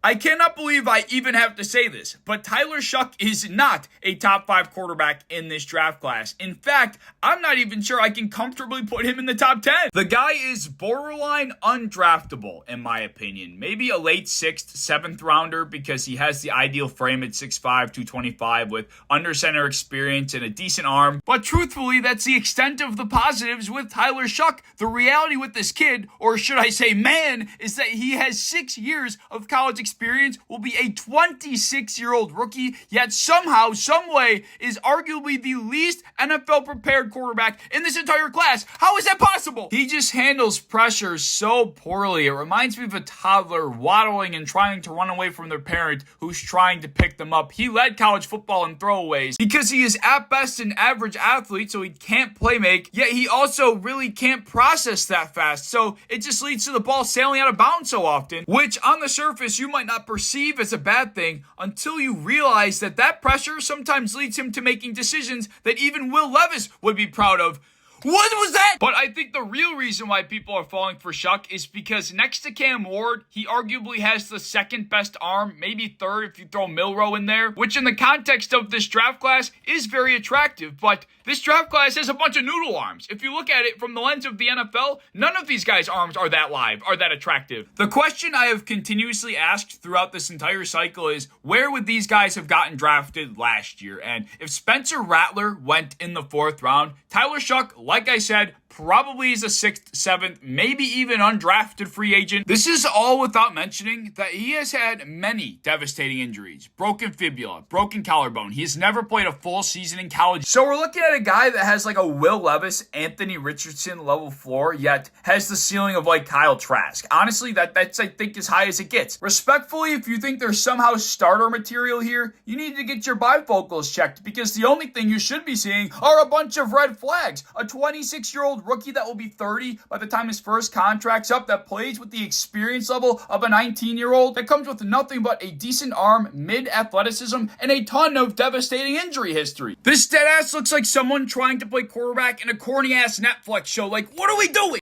I cannot believe I even have to say this, but Tyler Shough is not a top 5 quarterback in this draft class. In fact, I'm not even sure I can comfortably put him in the top 10. The guy is borderline undraftable, in my opinion. Maybe a late 6th, 7th rounder because he has the ideal frame at 6'5", 225 with under center experience and a decent arm. But truthfully, that's the extent of the positives with Tyler Shough. The reality with this kid, or should I say man, is that he has 6 years of college experience, will be a 26-year-old rookie, yet somehow, someway, is arguably the least NFL prepared quarterback in this entire class. How is that possible? He just handles pressure so poorly. It reminds me of a toddler waddling and trying to run away from their parent who's trying to pick them up. He led college football in throwaways because he is at best an average athlete, so he can't play make, yet he also really can't process that fast, so it just leads to the ball sailing out of bounds so often, which on the surface you might not perceive as a bad thing until you realize that that pressure sometimes leads him to making decisions that even Will Levis would be proud of. What was that? But I think the real reason why people are falling for Shough is because next to Cam Ward, he arguably has the second best arm, maybe third if you throw Milroe in there, which in the context of this draft class is very attractive. But this draft class has a bunch of noodle arms. If you look at it from the lens of the NFL, none of these guys' arms are that live, are that attractive. The question I have continuously asked throughout this entire cycle is, where would these guys have gotten drafted last year? And if Spencer Rattler went in the 4th round, Tyler Shough, like I said, probably is a 6th, 7th, maybe even undrafted free agent. This is all without mentioning that he has had many devastating injuries. Broken fibula, broken collarbone. He has never played a full season in college. So we're looking at a guy that has like a Will Levis, Anthony Richardson level floor, yet has the ceiling of like Kyle Trask. Honestly, that's I think as high as it gets. Respectfully, if you think there's somehow starter material here, you need to get your bifocals checked because the only thing you should be seeing are a bunch of red flags. A 26-year-old rookie that will be 30 by the time his first contract's up, that plays with the experience level of a 19-year-old, that comes with nothing but a decent arm, mid-athleticism, and a ton of devastating injury history. This deadass looks like someone trying to play quarterback in a corny-ass Netflix show. Like, what are we doing?